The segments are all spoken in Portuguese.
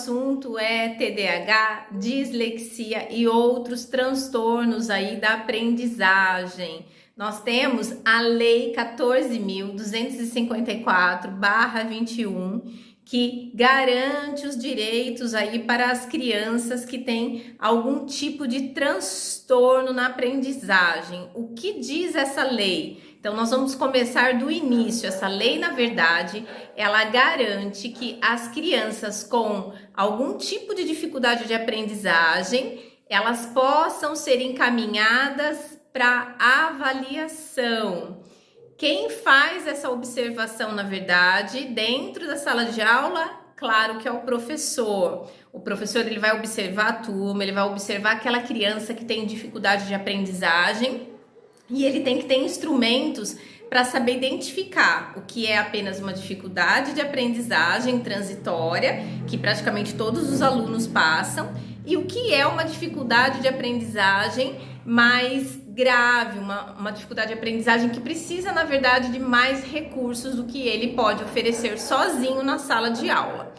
assunto é TDAH, dislexia e outros transtornos aí da aprendizagem. Nós temos a Lei 14.254/21, que garante os direitos aí para as crianças que têm algum tipo de transtorno na aprendizagem. O que diz essa lei? Então, nós vamos começar do início. Essa lei, na verdade, ela garante que as crianças com algum tipo de dificuldade de aprendizagem, elas possam ser encaminhadas para avaliação. Quem faz essa observação, na verdade, dentro da sala de aula, claro que é o professor. O professor ele vai observar a turma, ele vai observar aquela criança que tem dificuldade de aprendizagem e ele tem que ter instrumentos para saber identificar o que é apenas uma dificuldade de aprendizagem transitória, que praticamente todos os alunos passam, e o que é uma dificuldade de aprendizagem mais grave, uma dificuldade de aprendizagem que precisa, na verdade, de mais recursos do que ele pode oferecer sozinho na sala de aula.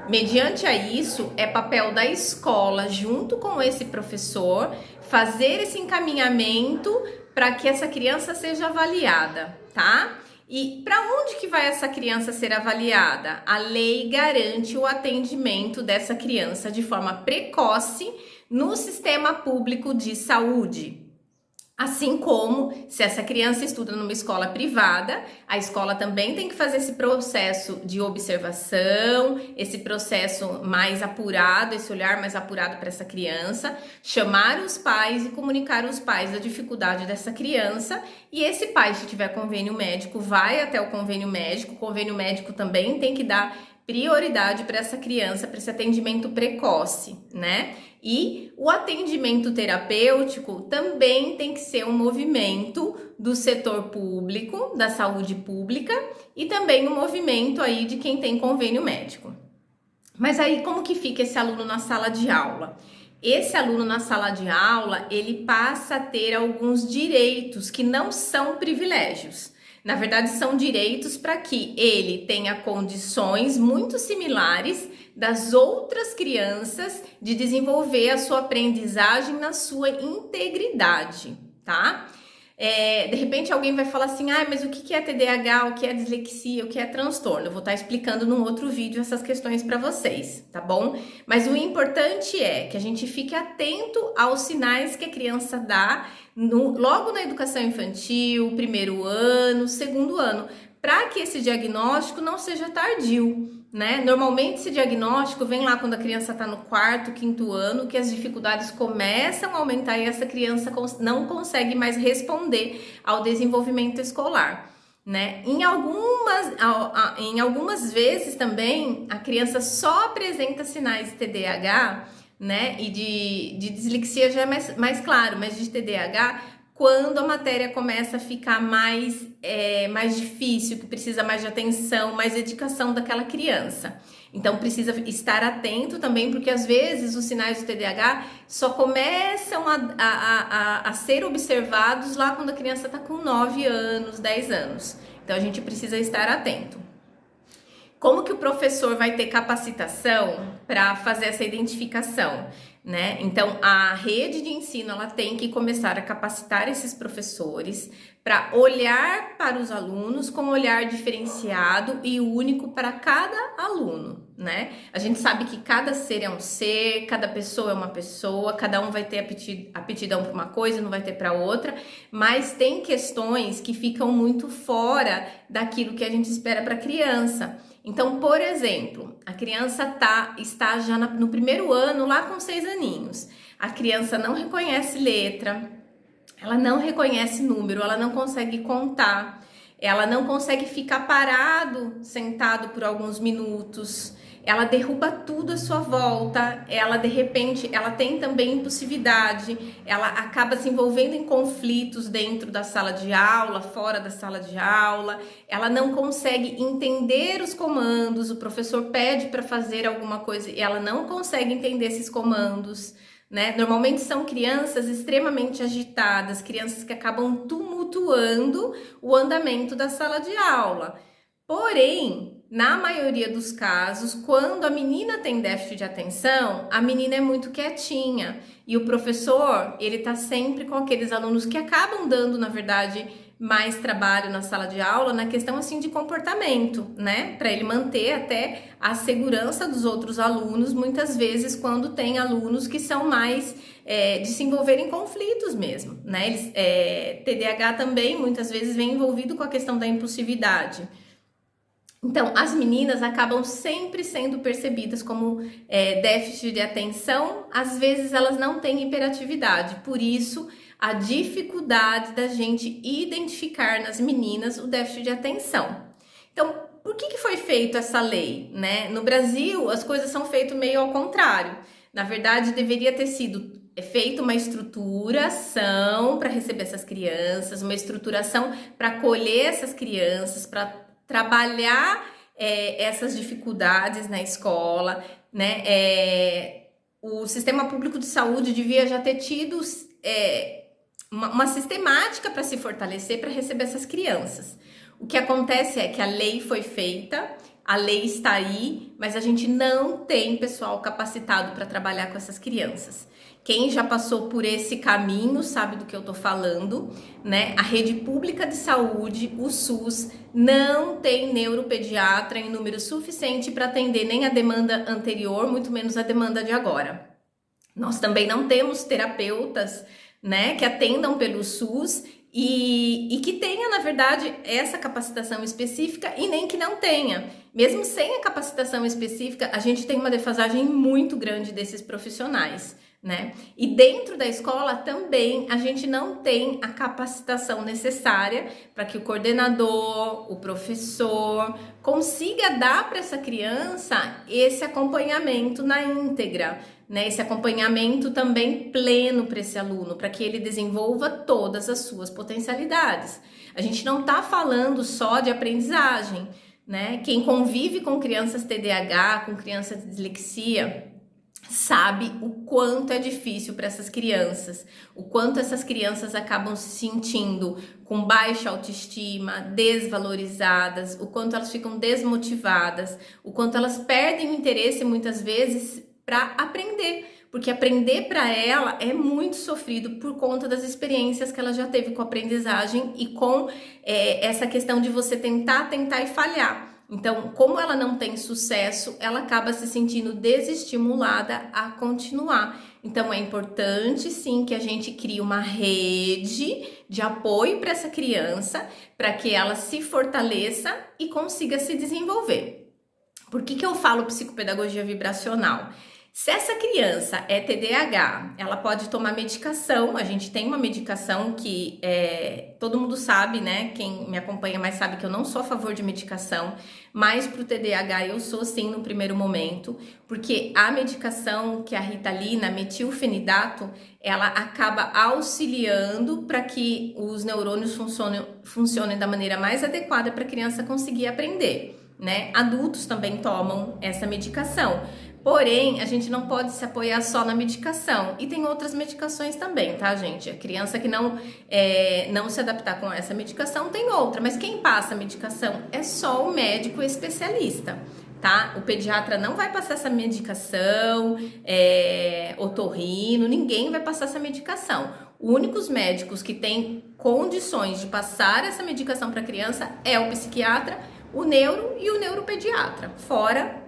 Mediante a isso, é papel da escola, junto com esse professor, fazer esse encaminhamento para que essa criança seja avaliada, tá? E para onde que vai essa criança ser avaliada? A lei garante o atendimento dessa criança de forma precoce no sistema público de saúde. Assim como, se essa criança estuda numa escola privada, a escola também tem que fazer esse processo de observação, esse processo mais apurado, esse olhar mais apurado para essa criança, chamar os pais e comunicar aos pais a dificuldade dessa criança. E esse pai, se tiver convênio médico, vai até o convênio médico também tem que dar prioridade para essa criança, para esse atendimento precoce, né? E o atendimento terapêutico também tem que ser um movimento do setor público, da saúde pública, e também um movimento aí de quem tem convênio médico. Mas aí como que fica esse aluno na sala de aula? Esse aluno na sala de aula, ele passa a ter alguns direitos que não são privilégios. Na verdade, são direitos para que ele tenha condições muito similares das outras crianças de desenvolver a sua aprendizagem na sua integridade, tá? De repente alguém vai falar assim, mas o que é TDAH, o que é dislexia, o que é transtorno? Eu vou estar explicando num outro vídeo essas questões para vocês, tá bom? Mas o importante é que a gente fique atento aos sinais que a criança dá logo na educação infantil, primeiro ano, segundo ano, para que esse diagnóstico não seja tardio, né? Normalmente esse diagnóstico vem lá quando a criança está no quarto, quinto ano, que as dificuldades começam a aumentar e essa criança não consegue mais responder ao desenvolvimento escolar, né? Em algumas vezes também a criança só apresenta sinais de TDAH, né? E de dislexia já é mais claro, mas de TDAH quando a matéria começa a ficar mais difícil, que precisa mais de atenção, mais dedicação daquela criança. Então precisa estar atento também, porque às vezes os sinais do TDAH só começam a ser observados lá quando a criança está com 9 anos, 10 anos. Então a gente precisa estar atento. Como que o professor vai ter capacitação para fazer essa identificação, né? Então, a rede de ensino ela tem que começar a capacitar esses professores para olhar para os alunos com um olhar diferenciado e único para cada aluno, né? A gente sabe que cada ser é um ser, cada pessoa é uma pessoa, cada um vai ter aptidão para uma coisa, não vai ter para outra, mas tem questões que ficam muito fora daquilo que a gente espera para a criança. Então, por exemplo, a criança está já no primeiro ano, lá com 6 aninhos. A criança não reconhece letra, ela não reconhece número, ela não consegue contar, ela não consegue ficar sentado por alguns minutos, ela derruba tudo à sua volta, de repente, ela tem também impulsividade, ela acaba se envolvendo em conflitos dentro da sala de aula, fora da sala de aula, ela não consegue entender os comandos, o professor pede para fazer alguma coisa e ela não consegue entender esses comandos, né? Normalmente são crianças extremamente agitadas, crianças que acabam tumultuando o andamento da sala de aula. Porém, na maioria dos casos, quando a menina tem déficit de atenção, a menina é muito quietinha e o professor, ele tá sempre com aqueles alunos que acabam dando, na verdade, mais trabalho na sala de aula na questão assim de comportamento, né? Para ele manter até a segurança dos outros alunos, muitas vezes quando tem alunos que são mais de se envolver em conflitos mesmo, né? TDAH também muitas vezes vem envolvido com a questão da impulsividade. Então, as meninas acabam sempre sendo percebidas como déficit de atenção, às vezes elas não têm hiperatividade, por isso a dificuldade da gente identificar nas meninas o déficit de atenção. Então, por que foi feita essa lei, né? No Brasil, as coisas são feitas meio ao contrário. Na verdade, deveria ter sido feita uma estruturação para receber essas crianças, uma estruturação para acolher essas crianças, para trabalhar essas dificuldades na escola, né? O sistema público de saúde devia já ter tido uma sistemática para se fortalecer para receber essas crianças. O que acontece é que a lei foi feita, a lei está aí, mas a gente não tem pessoal capacitado para trabalhar com essas crianças. Quem já passou por esse caminho sabe do que eu tô falando, né? A rede pública de saúde, o SUS, não tem neuropediatra em número suficiente para atender nem a demanda anterior, muito menos a demanda de agora. Nós também não temos terapeutas, né, que atendam pelo SUS e que tenha, na verdade, essa capacitação específica e nem que não tenha. Mesmo sem a capacitação específica, a gente tem uma defasagem muito grande desses profissionais, né? E dentro da escola também a gente não tem a capacitação necessária para que o coordenador, o professor consiga dar para essa criança esse acompanhamento na íntegra, né? Esse acompanhamento também pleno para esse aluno, para que ele desenvolva todas as suas potencialidades. A gente não está falando só de aprendizagem, né? Quem convive com crianças TDAH, com crianças de dislexia, sabe o quanto é difícil para essas crianças, o quanto essas crianças acabam se sentindo com baixa autoestima, desvalorizadas, o quanto elas ficam desmotivadas, o quanto elas perdem o interesse muitas vezes para aprender, porque aprender para ela é muito sofrido por conta das experiências que ela já teve com a aprendizagem e com essa questão de você tentar e falhar. Então, como ela não tem sucesso, ela acaba se sentindo desestimulada a continuar. Então, é importante sim que a gente crie uma rede de apoio para essa criança, para que ela se fortaleça e consiga se desenvolver. Por que eu falo psicopedagogia vibracional? Se essa criança é TDAH, ela pode tomar medicação. A gente tem uma medicação que todo mundo sabe, né? Quem me acompanha mais sabe que eu não sou a favor de medicação, mas para o TDAH eu sou sim no primeiro momento, porque a medicação que é a Ritalina, metilfenidato, ela acaba auxiliando para que os neurônios funcionem da maneira mais adequada para a criança conseguir aprender, né? Adultos também tomam essa medicação. Porém, a gente não pode se apoiar só na medicação. E tem outras medicações também, tá, gente? A criança que não se adaptar com essa medicação tem outra. Mas quem passa a medicação é só o médico especialista, tá? O pediatra não vai passar essa medicação, otorrino, ninguém vai passar essa medicação. Os únicos médicos que têm condições de passar essa medicação para a criança é o psiquiatra, o neuro e o neuropediatra. Fora,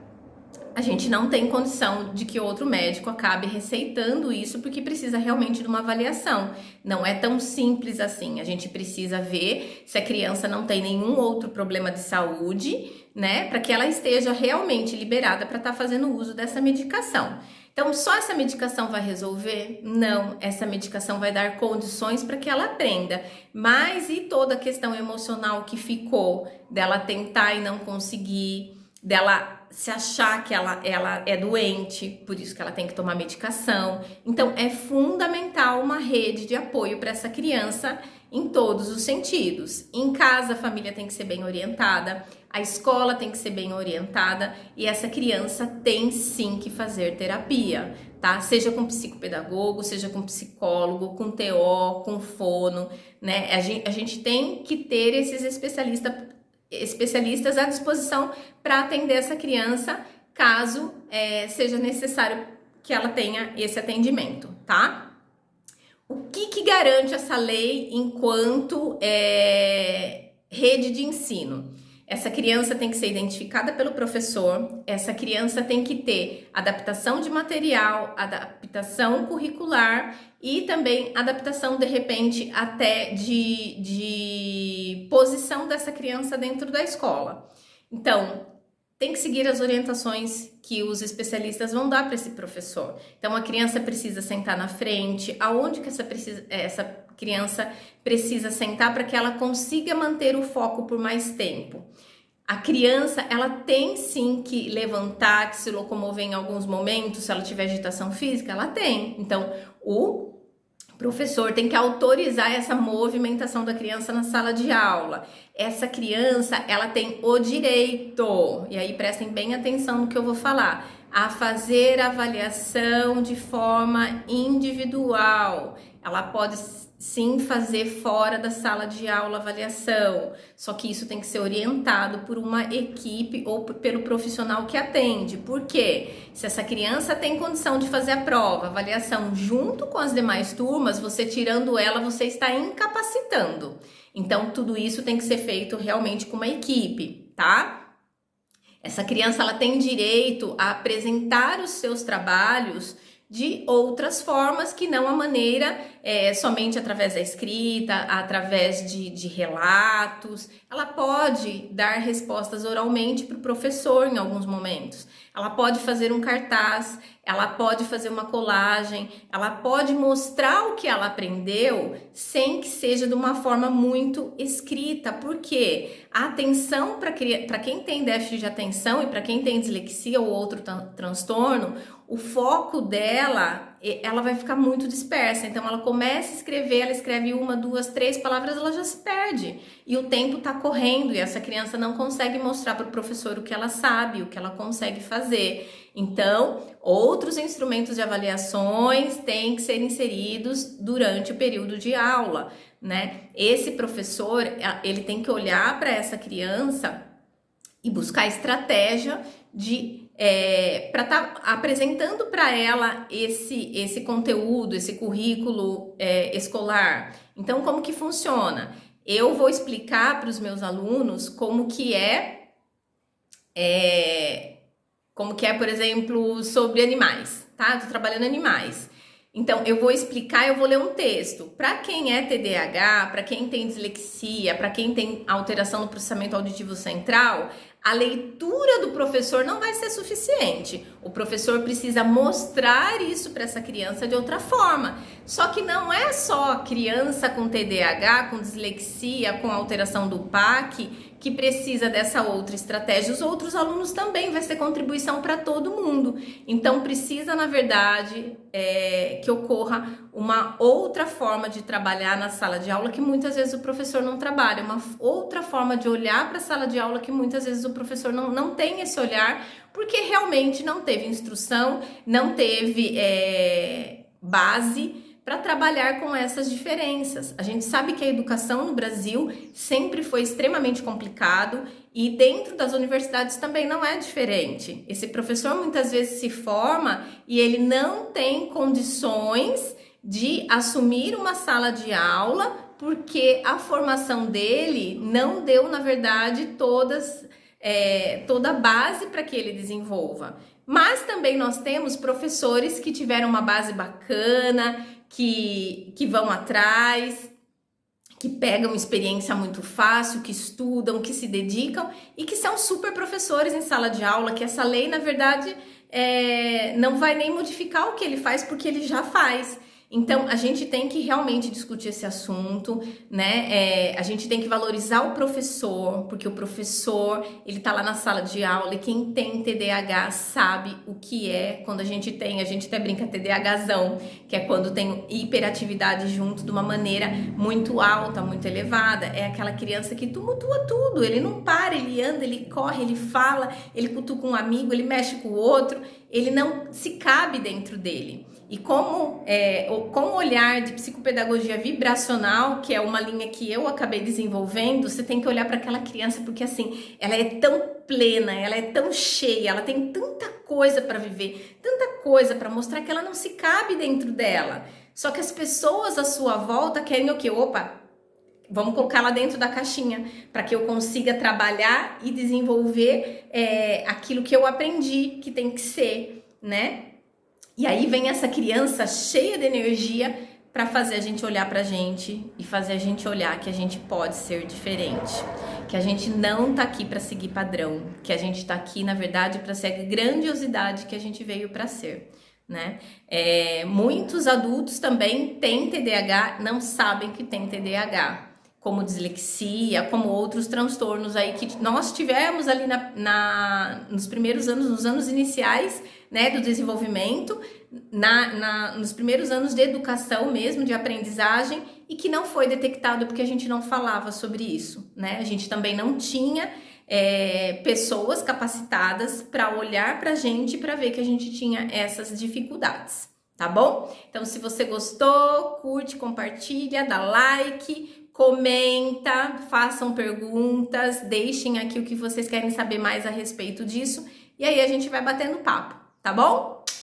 a gente não tem condição de que outro médico acabe receitando isso, porque precisa realmente de uma avaliação. Não é tão simples assim. A gente precisa ver se a criança não tem nenhum outro problema de saúde, né? Para que ela esteja realmente liberada para estar fazendo uso dessa medicação. Então, só essa medicação vai resolver? Não, essa medicação vai dar condições para que ela aprenda. Mas e toda a questão emocional que ficou dela tentar e não conseguir, dela se achar que ela é doente, por isso que ela tem que tomar medicação. Então, é fundamental uma rede de apoio para essa criança em todos os sentidos. Em casa, a família tem que ser bem orientada, a escola tem que ser bem orientada e essa criança tem sim que fazer terapia, tá? Seja com psicopedagogo, seja com psicólogo, com TO, com fono, né? A gente tem que ter esses especialistas especialistas à disposição para atender essa criança, caso seja necessário que ela tenha esse atendimento, tá? O que garante essa lei enquanto rede de ensino? Essa criança tem que ser identificada pelo professor, essa criança tem que ter adaptação de material, adaptação curricular e também adaptação, de repente, até de posição dessa criança dentro da escola. Então, tem que seguir as orientações que os especialistas vão dar para esse professor. Então, a criança precisa sentar na frente, aonde que essa criança precisa sentar para que ela consiga manter o foco por mais tempo. A criança, ela tem sim que levantar, que se locomover em alguns momentos, se ela tiver agitação física, ela tem. Então, o professor tem que autorizar essa movimentação da criança na sala de aula. Essa criança, ela tem o direito, e aí prestem bem atenção no que eu vou falar, a fazer avaliação de forma individual. Ela pode sim fazer fora da sala de aula avaliação, só que isso tem que ser orientado por uma equipe ou pelo profissional que atende. Por quê? Se essa criança tem condição de fazer a prova, avaliação junto com as demais turmas, você tirando ela, você está incapacitando. Então, tudo isso tem que ser feito realmente com uma equipe, tá? Essa criança, ela tem direito a apresentar os seus trabalhos de outras formas que não a maneira somente através da escrita, através de relatos. Ela pode dar respostas oralmente para o professor em alguns momentos. Ela pode fazer um cartaz, ela pode fazer uma colagem, ela pode mostrar o que ela aprendeu sem que seja de uma forma muito escrita, porque a atenção para quem tem déficit de atenção e para quem tem dislexia ou outro transtorno, o foco dela, ela vai ficar muito dispersa. Então, ela começa a escrever, ela escreve 1, 2, 3 palavras, ela já se perde. E o tempo tá correndo e essa criança não consegue mostrar para o professor o que ela sabe, o que ela consegue fazer. Então, outros instrumentos de avaliações têm que ser inseridos durante o período de aula, né? Esse professor, ele tem que olhar para essa criança e buscar estratégia para estar apresentando para ela esse conteúdo, esse currículo escolar. Então, como que funciona? Eu vou explicar para os meus alunos como que é, por exemplo, sobre animais, tá? Estou trabalhando animais. Então, eu vou explicar, eu vou ler um texto. Para quem é TDAH, para quem tem dislexia, para quem tem alteração no processamento auditivo central, a leitura do professor não vai ser suficiente. O professor precisa mostrar isso para essa criança de outra forma. Só que não é só a criança com TDAH, com dislexia, com alteração do PAC, que precisa dessa outra estratégia. Os outros alunos também, vai ser contribuição para todo mundo. Então, precisa, na verdade, que ocorra uma outra forma de trabalhar na sala de aula que muitas vezes o professor não trabalha, uma outra forma de olhar para a sala de aula que muitas vezes o professor não tem esse olhar, porque realmente não teve instrução, não teve base para trabalhar com essas diferenças. A gente sabe que a educação no Brasil sempre foi extremamente complicado e dentro das universidades também não é diferente. Esse professor muitas vezes se forma e ele não tem condições de assumir uma sala de aula porque a formação dele não deu, na verdade, toda a base para que ele desenvolva. Mas também nós temos professores que tiveram uma base bacana, que vão atrás, que pegam experiência muito fácil, que estudam, que se dedicam e que são super professores em sala de aula, que essa lei, na verdade, não vai nem modificar o que ele faz, porque ele já faz. Então, a gente tem que realmente discutir esse assunto, né? A gente tem que valorizar o professor, porque o professor, ele tá lá na sala de aula e quem tem TDAH sabe o que é quando a gente até brinca TDAHzão, que é quando tem hiperatividade junto de uma maneira muito alta, muito elevada. É aquela criança que tumultua tudo, ele não para, ele anda, ele corre, ele fala, ele cutuca um amigo, ele mexe com o outro. ele não se cabe dentro dele. E com o olhar de psicopedagogia vibracional, que é uma linha que eu acabei desenvolvendo, você tem que olhar para aquela criança porque assim, ela é tão plena, ela é tão cheia, ela tem tanta coisa para viver, tanta coisa para mostrar que ela não se cabe dentro dela. Só que as pessoas à sua volta querem o quê? Opa, vamos colocar lá dentro da caixinha para que eu consiga trabalhar e desenvolver aquilo que eu aprendi que tem que ser, né? E aí vem essa criança cheia de energia para fazer a gente olhar pra gente e fazer a gente olhar que a gente pode ser diferente, que a gente não tá aqui para seguir padrão, que a gente tá aqui, na verdade, para ser a grandiosidade que a gente veio para ser, né? Muitos adultos também têm TDAH, não sabem que tem TDAH, como dislexia, como outros transtornos aí que nós tivemos ali nos primeiros anos, nos anos iniciais, né, do desenvolvimento, nos primeiros anos de educação mesmo, de aprendizagem, e que não foi detectado porque a gente não falava sobre isso, né? A gente também não tinha pessoas capacitadas para olhar pra gente para ver que a gente tinha essas dificuldades, tá bom? Então, se você gostou, curte, compartilha, dá like, comenta, façam perguntas, deixem aqui o que vocês querem saber mais a respeito disso, e aí a gente vai batendo papo, tá bom?